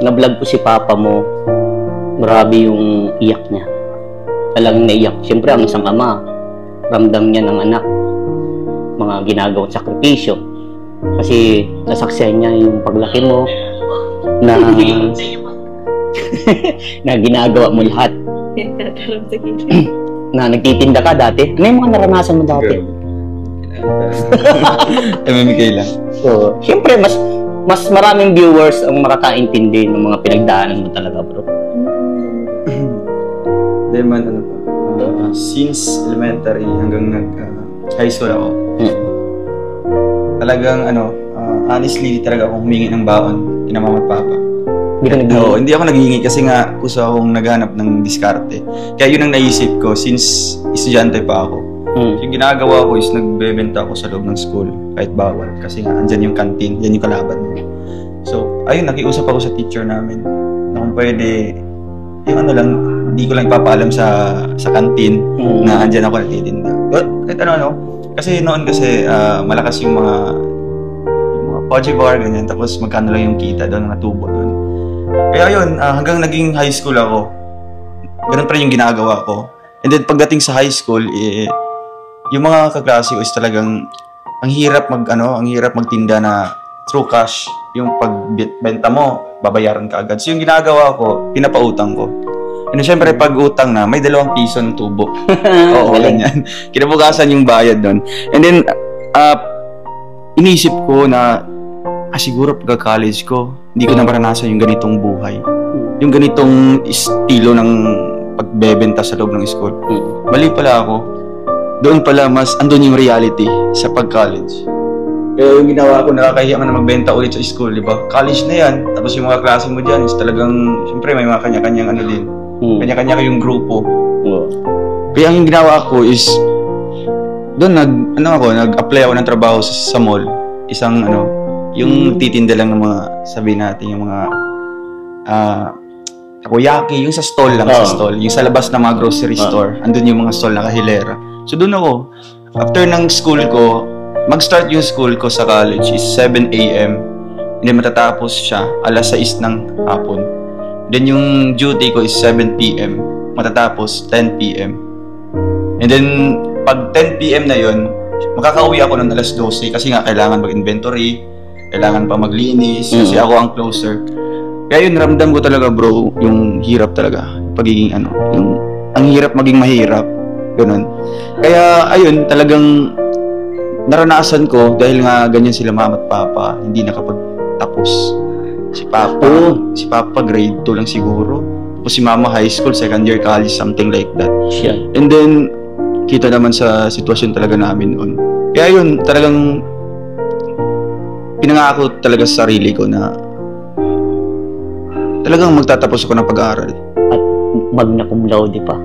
na-vlog ko si papa mo, grabe yung iyak niya. Talagang naiyak. Siyempre, ang isang ama, ramdam niya ng anak, mga ginagawang sakripisyo. Kasi nasaksihan niya yung paglaki mo, na na ginagawa mo lahat. Na nagtitinda ka dati. Ano yung mga naranasan mo dati? MMK lang. So, siyempre, mas maraming viewers ang makakaintindi ng mga pinagdaanan mo talaga, bro. Hindi man, ano pa. Since elementary hanggang high school ako, talagang, honestly, talaga akong humingi ng baon kina mama at papa. Hindi ako naghihingi kasi nga gusto akong naghanap ng diskarte. Kaya yun ang naisip ko since estudyante pa ako. Yung ginagawa ko is nagbebenta ako sa loob ng school kahit bawal kasi nga andyan yung canteen, yan yung kalaban mo. So, ayun, nakiusap ako sa teacher namin na kung pwede, yung lang, hindi ko lang ipapaalam sa canteen na andyan ako nagtitinda. But, kahit kasi noon malakas yung mga Poji bar, ganyan, tapos magkano lang yung kita doon, natubo doon. Kaya yun, hanggang naging high school ako, ganun pa rin yung ginagawa ko. And then pagdating sa high school, yung mga kaklase ko is talagang ang hirap magtinda na through cash. Yung pagbenta mo, babayaran ka agad. So yung ginagawa ko, pinapautang ko. And syempre pag utang na, may 2 piso ng tubo. Oo, ganyan. Kinabukasan yung bayad doon. And then, inisip ko na siguro pagka-college ko, hindi ko na maranasan yung ganitong buhay. Yung ganitong estilo ng pagbebenta sa loob ng school. Mali pala ako. Doon pala andun yung reality sa pag-college. Kaya yung ginawa ko, nakakahiya ka na magbenta ulit sa school, di ba? College na yan. Tapos yung mga klase mo dyan is talagang, siyempre may mga kanya-kanyang din. Kanya-kanya kayong grupo. Kaya yung ginawa ko is, doon nag-apply ako ng trabaho sa mall. Isang yung titinda lang ng mga, sabihin natin, yung mga takoyaki, yung sa stall lang, sa stall. Yung sa labas ng mga grocery store, andun yung mga stall na kahilera. So doon ako, after ng school ko, mag-start yung school ko sa college is 7 a.m. And then matatapos siya, 6:00 ng hapon. Then yung duty ko is 7 p.m. Matatapos 10 p.m. And then, pag 10 p.m. na yun, makakauwi ako ng 12:00 kasi nga kailangan mag-inventory, kailangan pa maglinis, kasi ako ang closer. Kaya yun, ramdam ko talaga bro, yung hirap talaga, pagiging yung ang hirap maging mahirap, ganun. Kaya ayun, talagang naranasan ko dahil nga ganyan sila mama at papa, hindi nakapagtapos. Si papa grade 2 lang siguro, tapos si mama high school, second year college, something like that. And then kita naman sa sitwasyon talaga namin noon. Kaya yun, talagang pinangako talaga sa sarili ko na talagang magtatapos ako ng pag-aaral. At magna cum laude pa.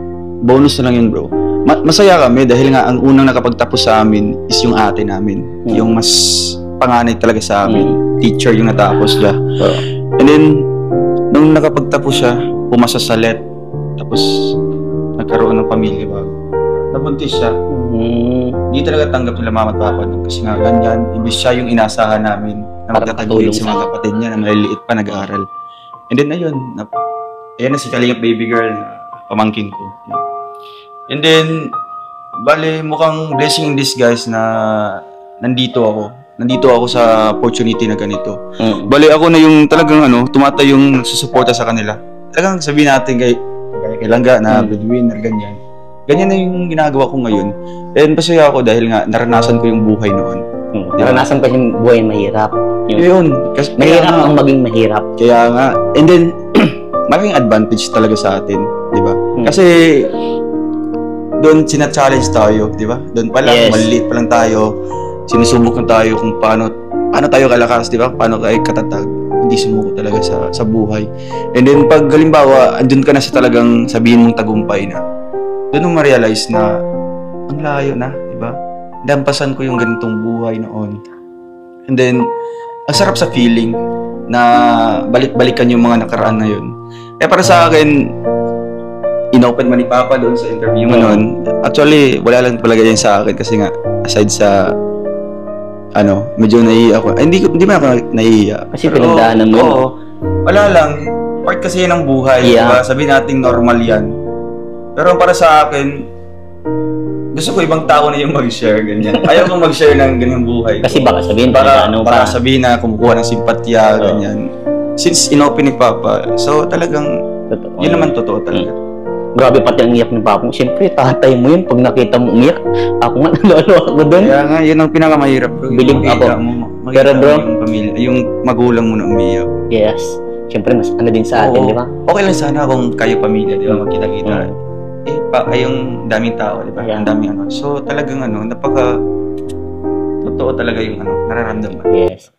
Bonus na lang yun bro. Masaya kami dahil nga ang unang nakapagtapos sa amin is yung ate namin. Yung mas panganay talaga sa amin. Teacher yung natapos siya. And then, nung nakapagtapos siya, pumasa sa LET. Tapos, nagkaroon ng pamilya bago. Nabuntis siya. Hindi talaga tanggap nila mama at papa nun. Kasi nga ganyan, imbis siya yung inasahan namin na magtatagulid sa mga kapatid niya na maliliit pa nag-aaral. And then ayun, ayan na si Kalingap baby girl, pamangkin ko. And then, bale, mukhang blessing in disguise na nandito ako sa opportunity na ganito. Bale, ako na yung talagang tumatayong susuporta sa kanila. Talagang sabihin natin kay Langga na breadwinner, ganyan. Ganyan na yung ginagawa ko ngayon. And pasaya ako dahil nga naranasan ko yung buhay noon. Naranasan ko yung buhay mahirap. Yun. Kasi mahirap ang maging mahirap. Kaya nga. And then, malaking advantage talaga sa atin. Di ba? Kasi, doon sina-challenge tayo. Di ba? Doon pa lang, maliliit pa lang tayo. Sinusubok na tayo kung paano tayo kalakas. Di ba? Paano tayo katatag. Hindi sumuko talaga sa buhay. And then, pag halimbawa, andun ka na sa talagang sabihin mong tagumpay na, doon mo ma-realize na ang layo na, di ba? Dampasan ko yung ganitong buhay noon. And then, ang sarap sa feeling na balik-balikan yung mga nakaraan na yun. Kaya para sa akin, inopen man ni Papa doon sa interview mo noon. Actually, wala lang talaga yan sa akin kasi nga, aside sa, medyo naiiyak ako. Ay, hindi man ako naiiyak. Kasi pinagdaanan mo. wala lang. Part kasi yan ng buhay, Yeah. diba? Sabihin natin normal yan. Pero para sa akin, gusto ko ibang tao na yung mag-share, ganyan. Ayaw kong mag-share ng ganyang buhay. Kasi baka sabihin para pa. sabihin na kumukuha ng simpatya, ganyan. Since inopen ni Papa, so talagang, Totoo. yun naman totoo talaga. Grabe pati ang iyak ni Papa. Siyempre, tatay mo yun pag nakita mo umiyak. Ako nga, nalalo ako doon. Kaya nga, yun ang pinakamahirap, bro. Bilib ako. Pero bro, yung pamilya, yung magulang mo na umiyak. yes. Siyempre, mas ano din sa atin, Oo. di ba? Okay lang sana kung kayo pamilya, di ba, magkita-kita. Ay yung daming tao, di ba? Yeah. Ang daming ano. So, talagang totoo talaga yung nararamdaman. Yes.